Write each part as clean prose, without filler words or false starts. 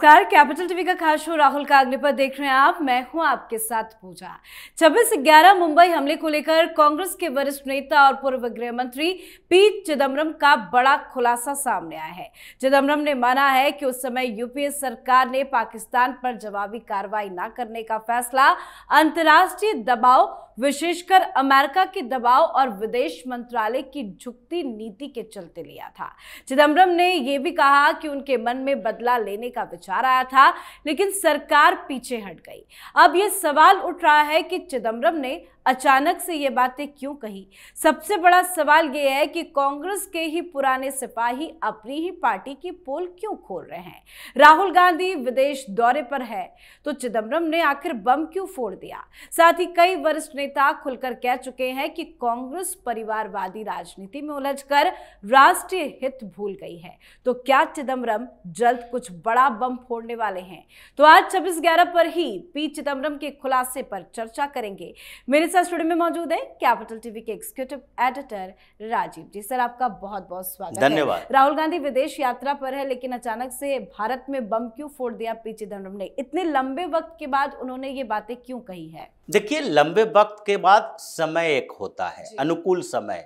नमस्कार, capital TV का खास शो राहुल का अग्नि पर देख रहे हैं आप। मैं हूं आपके साथ पूजा। 26/11 मुंबई हमले को लेकर कांग्रेस के वरिष्ठ नेता और पूर्व गृह मंत्री पी चिदम्बरम का बड़ा खुलासा सामने आया है। चिदम्बरम ने माना है कि उस समय यूपीए सरकार ने पाकिस्तान पर जवाबी कार्रवाई न करने का फैसला अंतर्राष्ट्रीय दबाव, विशेषकर अमेरिका के दबाव और विदेश मंत्रालय की झुकती नीति के चलते लिया था। चिदम्बरम ने यह भी कहा कि उनके मन में बदला लेने का विचार आया था, लेकिन सरकार पीछे हट गई। अब यह सवाल उठ रहा है कि चिदम्बरम ने अचानक से ये बातें क्यों कही। सबसे बड़ा सवाल यह है कि कांग्रेस के ही पुराने सिपाही अपनी ही पार्टी की पोल क्यों खोल रहे हैं। राहुल गांधी विदेश दौरे पर है तो चिदम्बरम ने आखिर बम क्यों फोड़ दिया। साथ ही कई वरिष्ठ नेता खुलकर कह चुके हैं कि कांग्रेस परिवारवादी राजनीति में उलझकर राष्ट्रीय हित भूल गई है। तो क्या चिदम्बरम जल्द कुछ बड़ा बम फोड़ने वाले हैं? तो आज 26/11 पर ही पी चिदम्बरम के खुलासे पर चर्चा करेंगे। मेरे साथ स्टूडियो में मौजूद है कैपिटल टीवी के एग्जीक्यूटिव एडिटर राजीव जी। सर, आपका बहुत बहुत स्वागत है। धन्यवाद। राहुल गांधी विदेश यात्रा पर है, लेकिन अचानक से भारत में बम क्यों फोड़ दिया पी चिदम्बरम ने? इतने लंबे वक्त के बाद उन्होंने ये बातें क्यों कही है? देखिए, लंबे वक्त के बाद समय एक होता है, अनुकूल समय,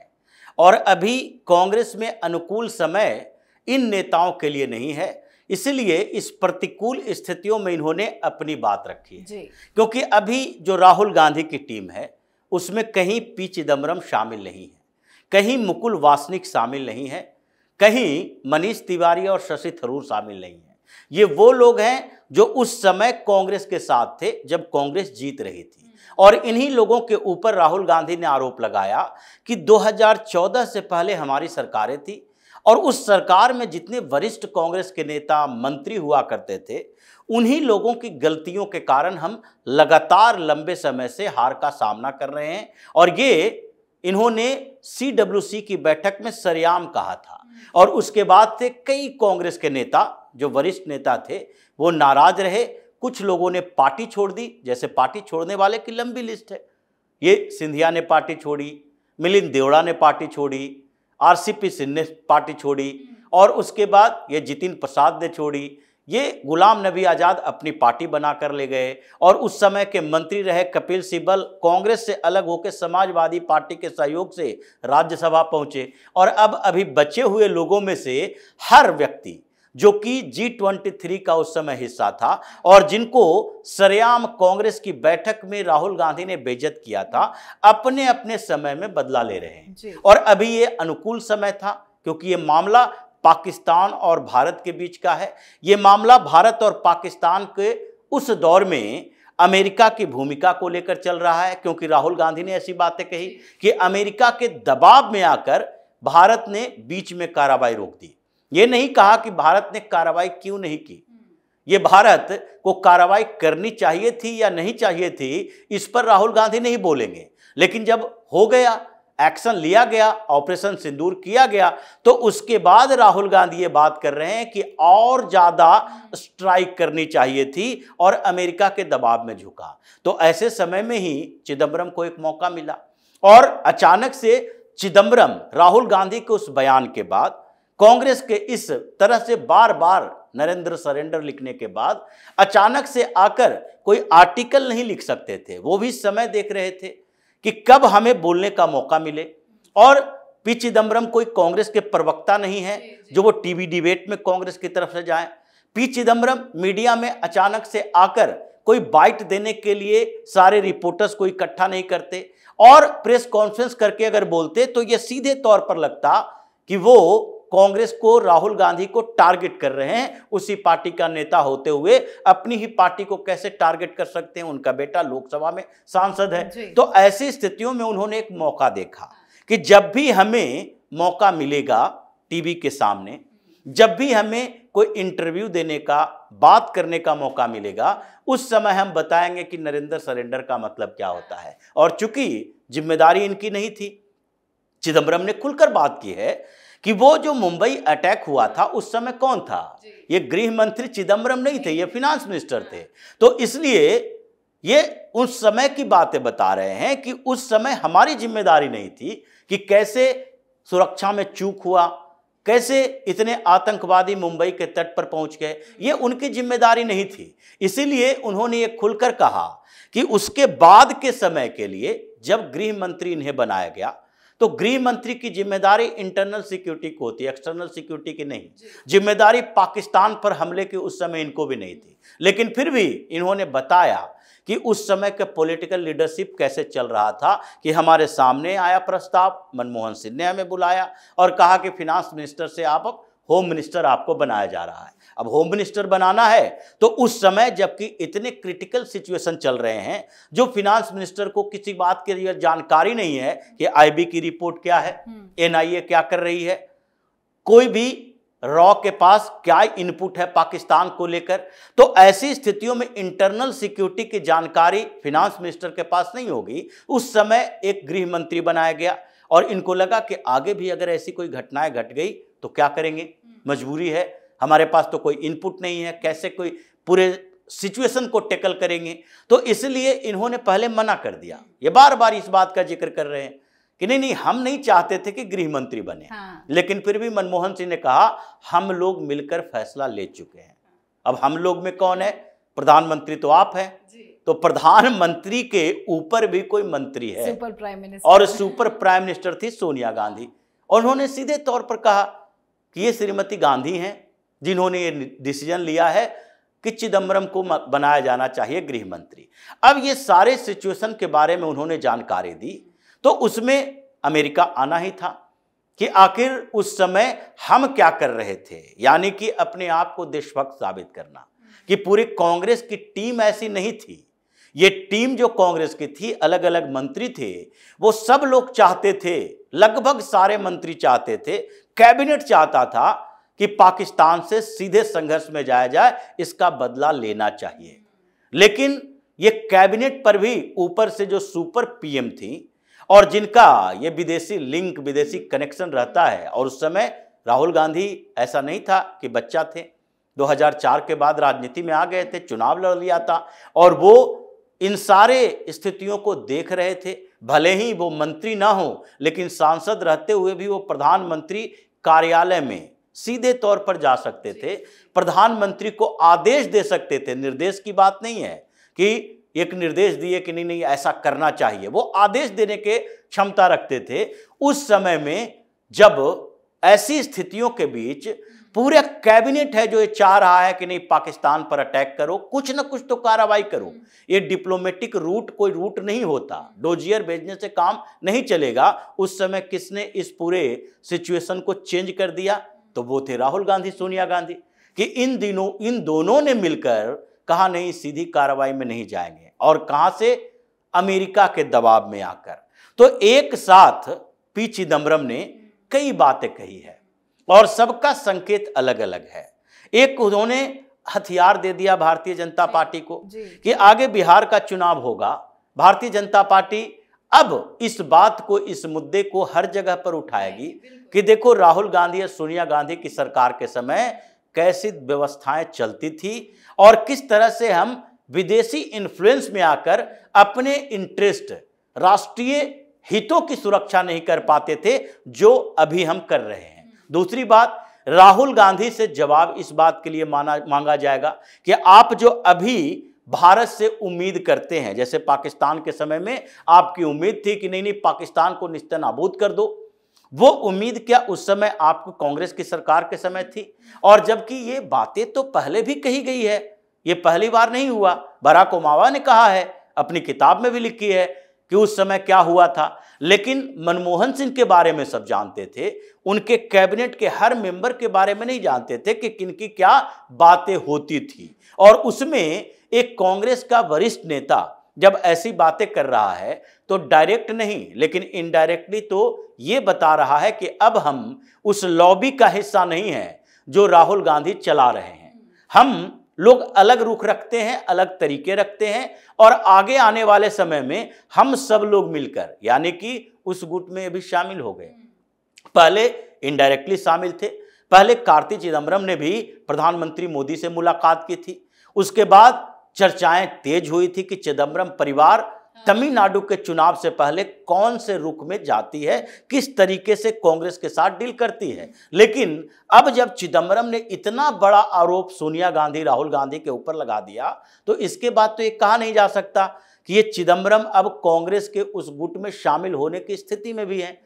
और अभी कांग्रेस में अनुकूल समय इन नेताओं के लिए नहीं है। इसलिए इस प्रतिकूल स्थितियों में इन्होंने अपनी बात रखी है, क्योंकि अभी जो राहुल गांधी की टीम है उसमें कहीं पी चिदम्बरम शामिल नहीं है, कहीं मुकुल वासनिक शामिल नहीं है, कहीं मनीष तिवारी और शशि थरूर शामिल नहीं है। ये वो लोग हैं जो उस समय कांग्रेस के साथ थे जब कांग्रेस जीत रही थी, और इन्हीं लोगों के ऊपर राहुल गांधी ने आरोप लगाया कि 2014 से पहले हमारी सरकारें थी और उस सरकार में जितने वरिष्ठ कांग्रेस के नेता मंत्री हुआ करते थे, उन्हीं लोगों की गलतियों के कारण हम लगातार लंबे समय से हार का सामना कर रहे हैं। और ये इन्होंने CWC की बैठक में सरेआम कहा था, और उसके बाद से कई कांग्रेस के नेता जो वरिष्ठ नेता थे वो नाराज रहे। कुछ लोगों ने पार्टी छोड़ दी, जैसे पार्टी छोड़ने वाले की लंबी लिस्ट है। ये सिंधिया ने पार्टी छोड़ी, मिलिंद देवड़ा ने पार्टी छोड़ी, RCP सिंह ने पार्टी छोड़ी, और उसके बाद ये जितिन प्रसाद ने छोड़ी। ये गुलाम नबी आज़ाद अपनी पार्टी बनाकर ले गए, और उस समय के मंत्री रहे कपिल सिब्बल कांग्रेस से अलग होकर समाजवादी पार्टी के सहयोग से राज्यसभा पहुंचे। और अब अभी बचे हुए लोगों में से हर व्यक्ति जो कि G23 का उस समय हिस्सा था और जिनको सरेआम कांग्रेस की बैठक में राहुल गांधी ने बेइज्जत किया था, अपने अपने समय में बदला ले रहे हैं। और अभी ये अनुकूल समय था, क्योंकि ये मामला पाकिस्तान और भारत के बीच का है। ये मामला भारत और पाकिस्तान के उस दौर में अमेरिका की भूमिका को लेकर चल रहा है, क्योंकि राहुल गांधी ने ऐसी बातें कही कि अमेरिका के दबाव में आकर भारत ने बीच में कार्रवाई रोक दी। ये नहीं कहा कि भारत ने कार्रवाई क्यों नहीं की। ये भारत को कार्रवाई करनी चाहिए थी या नहीं चाहिए थी, इस पर राहुल गांधी नहीं बोलेंगे। लेकिन जब हो गया, एक्शन लिया गया, ऑपरेशन सिंदूर किया गया, तो उसके बाद राहुल गांधी ये बात कर रहे हैं कि और ज्यादा स्ट्राइक करनी चाहिए थी और अमेरिका के दबाव में झुका। तो ऐसे समय में ही चिदम्बरम को एक मौका मिला, और अचानक से चिदम्बरम राहुल गांधी के उस बयान के बाद, कांग्रेस के इस तरह से बार बार नरेंद्र सरेंडर लिखने के बाद, अचानक से आकर कोई आर्टिकल नहीं लिख सकते थे। वो भी समय देख रहे थे कि कब हमें बोलने का मौका मिले। और पी चिदम्बरम कोई कांग्रेस के प्रवक्ता नहीं है जो वो टीवी डिबेट में कांग्रेस की तरफ से जाए। पी चिदम्बरम मीडिया में अचानक से आकर कोई बाइट देने के लिए सारे रिपोर्टर्स को इकट्ठा नहीं करते, और प्रेस कॉन्फ्रेंस करके अगर बोलते तो यह सीधे तौर पर लगता कि वो कांग्रेस को, राहुल गांधी को टारगेट कर रहे हैं। उसी पार्टी का नेता होते हुए अपनी ही पार्टी को कैसे टारगेट कर सकते हैं? उनका बेटा लोकसभा में सांसद है। तो ऐसी स्थितियों में उन्होंने एक मौका देखा कि जब भी हमें मौका मिलेगा टीवी के सामने, जब भी हमें कोई इंटरव्यू देने का, बात करने का मौका मिलेगा, उस समय हम बताएंगे कि नरेंद्र सरेंडर का मतलब क्या होता है। और चूंकि जिम्मेदारी इनकी नहीं थी, चिदम्बरम ने खुलकर बात की है कि वो जो मुंबई अटैक हुआ था उस समय कौन था? ये गृह मंत्री चिदम्बरम नहीं थे, ये फिनांस मिनिस्टर थे। तो इसलिए ये उस समय की बातें बता रहे हैं कि उस समय हमारी जिम्मेदारी नहीं थी कि कैसे सुरक्षा में चूक हुआ, कैसे इतने आतंकवादी मुंबई के तट पर पहुंच गए, ये उनकी जिम्मेदारी नहीं थी। इसीलिए उन्होंने ये खुलकर कहा कि उसके बाद के समय के लिए जब गृह मंत्री इन्हें बनाया गया तो गृह मंत्री की जिम्मेदारी इंटरनल सिक्योरिटी को होती है, एक्सटर्नल सिक्योरिटी की नहीं। जिम्मेदारी पाकिस्तान पर हमले की उस समय इनको भी नहीं थी, लेकिन फिर भी इन्होंने बताया कि उस समय का पॉलिटिकल लीडरशिप कैसे चल रहा था कि हमारे सामने आया प्रस्ताव, मनमोहन सिंह ने हमें बुलाया और कहा कि फिनांस मिनिस्टर से आप होम मिनिस्टर आपको बनाया जा रहा है। अब होम मिनिस्टर बनाना है तो उस समय जबकि इतने क्रिटिकल सिचुएशन चल रहे हैं, जो फिनांस मिनिस्टर को किसी बात की जानकारी नहीं है कि आईबी की रिपोर्ट क्या है, एनआईए क्या कर रही है, कोई भी रॉ के पास क्या इनपुट है पाकिस्तान को लेकर, तो ऐसी स्थितियों में इंटरनल सिक्योरिटी की जानकारी फिनांस मिनिस्टर के पास नहीं होगी। उस समय एक गृह मंत्री बनाया गया और इनको लगा कि आगे भी अगर ऐसी कोई घटनाएं घट गई तो क्या करेंगे, मजबूरी है, हमारे पास तो कोई इनपुट नहीं है, कैसे कोई पूरे सिचुएशन को टैकल करेंगे। तो इसलिए इन्होंने पहले मना कर दिया। ये बार बार इस बात का जिक्र कर रहे हैं कि नहीं हम नहीं चाहते थे कि गृह मंत्री बने, लेकिन फिर भी मनमोहन सिंह ने कहा हम लोग मिलकर फैसला ले चुके हैं। अब हम लोग में कौन है, प्रधानमंत्री तो आप हैं, तो प्रधानमंत्री के ऊपर भी कोई मंत्री है, सुपर प्राइम मिनिस्टर, और सुपर प्राइम मिनिस्टर थी सोनिया गांधी। और उन्होंने सीधे तौर पर कहा कि ये श्रीमती गांधी हैं जिन्होंने ये डिसीजन लिया है कि चिदम्बरम को बनाया जाना चाहिए गृह मंत्री। अब ये सारे सिचुएशन के बारे में उन्होंने जानकारी दी, तो उसमें अमेरिका आना ही था कि आखिर उस समय हम क्या कर रहे थे, यानी कि अपने आप को देशभक्त साबित करना कि पूरी कांग्रेस की टीम ऐसी नहीं थी। ये टीम जो कांग्रेस की थी, अलग अलग मंत्री थे, वो सब लोग चाहते थे, लगभग सारे मंत्री चाहते थे, कैबिनेट चाहता था कि पाकिस्तान से सीधे संघर्ष में जाया जाए, इसका बदला लेना चाहिए। लेकिन ये कैबिनेट पर भी ऊपर से जो सुपर पीएम थी और जिनका ये विदेशी लिंक, विदेशी कनेक्शन रहता है, और उस समय राहुल गांधी ऐसा नहीं था कि बच्चा थे, 2004 के बाद राजनीति में आ गए थे, चुनाव लड़ लिया था और वो इन सारे स्थितियों को देख रहे थे। भले ही वो मंत्री ना हो, लेकिन सांसद रहते हुए भी वो प्रधानमंत्री कार्यालय में सीधे तौर पर जा सकते थे, प्रधानमंत्री को आदेश दे सकते थे। निर्देश की बात नहीं है कि एक निर्देश दिए कि नहीं ऐसा करना चाहिए, वो आदेश देने के क्षमता रखते थे। उस समय में जब ऐसी स्थितियों के बीच पूरे कैबिनेट है जो ये चाह रहा है कि नहीं पाकिस्तान पर अटैक करो, कुछ ना कुछ तो कार्रवाई करो, ये डिप्लोमेटिक रूट कोई रूट नहीं होता, डोजियर भेजने से काम नहीं चलेगा। उस समय किसने इस पूरे सिचुएशन को चेंज कर दिया, तो वो थे राहुल गांधी, सोनिया गांधी, कि इन दोनों ने मिलकर कहा नहीं सीधी कार्रवाई में नहीं जाएंगे, और कहां से, अमेरिका के दबाव में आकर। तो एक साथ पी चिदम्बरम ने कई बातें कही है और सबका संकेत अलग अलग है। एक उन्होंने हथियार दे दिया भारतीय जनता पार्टी को कि आगे बिहार का चुनाव होगा, भारतीय जनता पार्टी अब इस बात को, इस मुद्दे को हर जगह पर उठाएगी कि देखो राहुल गांधी या सोनिया गांधी की सरकार के समय कैसी व्यवस्थाएं चलती थी और किस तरह से हम विदेशी इन्फ्लुएंस में आकर अपने इंटरेस्ट, राष्ट्रीय हितों की सुरक्षा नहीं कर पाते थे, जो अभी हम कर रहे हैं। दूसरी बात, राहुल गांधी से जवाब इस बात के लिए मांगा जाएगा कि आप जो अभी भारत से उम्मीद करते हैं, जैसे पाकिस्तान के समय में आपकी उम्मीद थी कि नहीं पाकिस्तान को निस्तानाबूद कर दो, वो उम्मीद क्या उस समय आपको कांग्रेस की सरकार के समय थी? और जबकि ये बातें तो पहले भी कही गई है, ये पहली बार नहीं हुआ। बराक ओबामा ने कहा है, अपनी किताब में भी लिखी है कि उस समय क्या हुआ था। लेकिन मनमोहन सिंह के बारे में सब जानते थे, उनके कैबिनेट के हर मेंबर के बारे में नहीं जानते थे कि किनकी क्या बातें होती थी। और उसमें एक कांग्रेस का वरिष्ठ नेता जब ऐसी बातें कर रहा है तो डायरेक्ट नहीं लेकिन इनडायरेक्टली तो ये बता रहा है कि अब हम उस लॉबी का हिस्सा नहीं है जो राहुल गांधी चला रहे हैं। हम लोग अलग रुख रखते हैं, अलग तरीके रखते हैं, और आगे आने वाले समय में हम सब लोग मिलकर, यानी कि उस गुट में भी शामिल हो गए। पहले इनडायरेक्टली शामिल थे, पहले कार्ति चिदम्बरम ने भी प्रधानमंत्री मोदी से मुलाकात की थी, उसके बाद चर्चाएं तेज हुई थी कि चिदम्बरम परिवार तमिलनाडु के चुनाव से पहले कौन से रुख में जाती है, किस तरीके से कांग्रेस के साथ डील करती है। लेकिन अब जब चिदम्बरम ने इतना बड़ा आरोप सोनिया गांधी, राहुल गांधी के ऊपर लगा दिया, तो इसके बाद तो ये कहा नहीं जा सकता कि ये चिदम्बरम अब कांग्रेस के उस गुट में शामिल होने की स्थिति में भी है।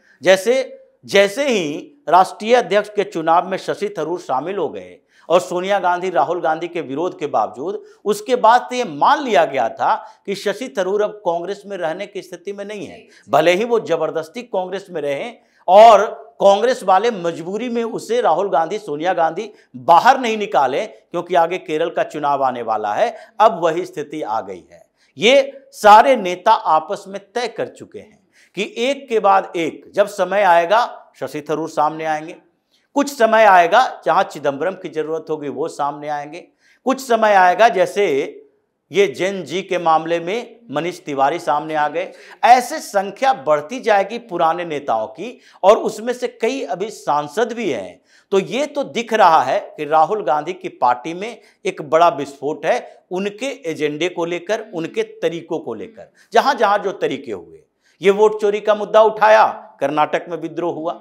जैसे ही राष्ट्रीय अध्यक्ष के चुनाव में शशि थरूर शामिल हो गए और सोनिया गांधी, राहुल गांधी के विरोध के बावजूद, उसके बाद तो ये मान लिया गया था कि शशि थरूर अब कांग्रेस में रहने की स्थिति में नहीं है। भले ही वो जबरदस्ती कांग्रेस में रहे और कांग्रेस वाले मजबूरी में उसे राहुल गांधी, सोनिया गांधी बाहर नहीं निकाले, क्योंकि आगे केरल का चुनाव आने वाला है। अब वही स्थिति आ गई है। ये सारे नेता आपस में तय कर चुके हैं कि एक के बाद एक जब समय आएगा शशि थरूर सामने आएंगे, कुछ समय आएगा जहां चिदम्बरम की जरूरत होगी वो सामने आएंगे, कुछ समय आएगा जैसे ये जेन जी के मामले में मनीष तिवारी सामने आ गए। ऐसे संख्या बढ़ती जाएगी पुराने नेताओं की, और उसमें से कई अभी सांसद भी हैं। तो ये तो दिख रहा है कि राहुल गांधी की पार्टी में एक बड़ा विस्फोट है, उनके एजेंडे को लेकर, उनके तरीकों को लेकर। जहां जहां जो तरीके हुए, ये वोट चोरी का मुद्दा उठाया, कर्नाटक में विद्रोह हुआ,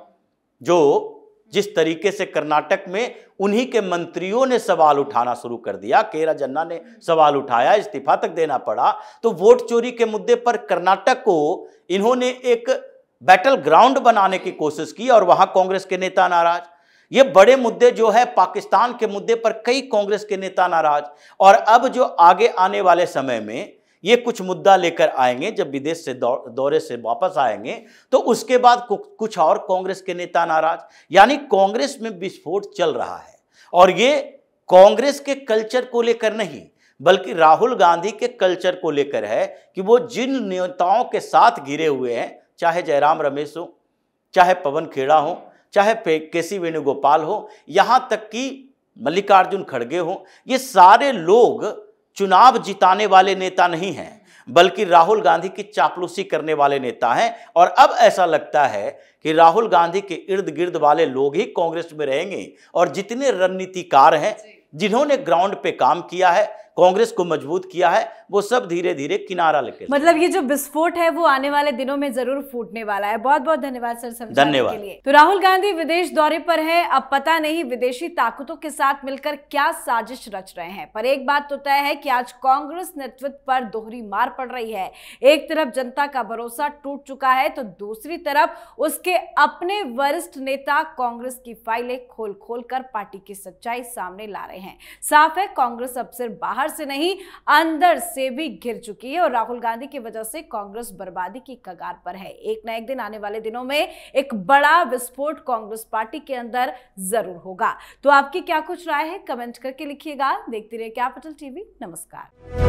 जो जिस तरीके से कर्नाटक में उन्हीं के मंत्रियों ने सवाल उठाना शुरू कर दिया, केरा जन्ना ने सवाल उठाया, इस्तीफा तक देना पड़ा। तो वोट चोरी के मुद्दे पर कर्नाटक को इन्होंने एक बैटल ग्राउंड बनाने की कोशिश की और वहां कांग्रेस के नेता नाराज। ये बड़े मुद्दे जो है पाकिस्तान के मुद्दे पर कई कांग्रेस के नेता नाराज। और अब जो आगे आने वाले समय में ये कुछ मुद्दा लेकर आएंगे, जब विदेश से दौरे से वापस आएंगे, तो उसके बाद कुछ और कांग्रेस के नेता नाराज। यानी कांग्रेस में विस्फोट चल रहा है, और ये कांग्रेस के कल्चर को लेकर नहीं, बल्कि राहुल गांधी के कल्चर को लेकर है कि वो जिन नेताओं के साथ घिरे हुए हैं, चाहे जयराम रमेश हो, चाहे पवन खेड़ा हो, चाहे केसी वेणुगोपाल हो, यहां तक कि मल्लिकार्जुन खड़गे हो, ये सारे लोग चुनाव जिताने वाले नेता नहीं हैं, बल्कि राहुल गांधी की चापलूसी करने वाले नेता हैं। और अब ऐसा लगता है कि राहुल गांधी के इर्द गिर्द वाले लोग ही कांग्रेस में रहेंगे, और जितने रणनीतिकार हैं, जिन्होंने ग्राउंड पे काम किया है, कांग्रेस को मजबूत किया है, वो सब धीरे धीरे किनारा लेके, मतलब ये जो विस्फोट है वो आने वाले दिनों में जरूर फूटने वाला है। बहुत बहुत धन्यवाद सर समझाने के लिए। तो राहुल गांधी विदेश दौरे पर हैं, अब पता नहीं विदेशी ताकतों के साथ मिलकर क्या साजिश रच रहे हैं। पर एक बात तो तय है कि आज कांग्रेस नेतृत्व पर दोहरी मार पड़ रही है। एक तरफ जनता का भरोसा टूट चुका है, तो दूसरी तरफ उसके अपने वरिष्ठ नेता कांग्रेस की फाइलें खोल खोल कर पार्टी की सच्चाई सामने ला रहे हैं। साफ है, कांग्रेस अब सिर्फ बाहर से नहीं, अंदर से भी गिर चुकी है, और राहुल गांधी की वजह से कांग्रेस बर्बादी की कगार पर है। एक ना एक दिन आने वाले दिनों में एक बड़ा विस्फोट कांग्रेस पार्टी के अंदर जरूर होगा। तो आपकी क्या कुछ राय है, कमेंट करके लिखिएगा। देखते रहिए कैपिटल टीवी। नमस्कार।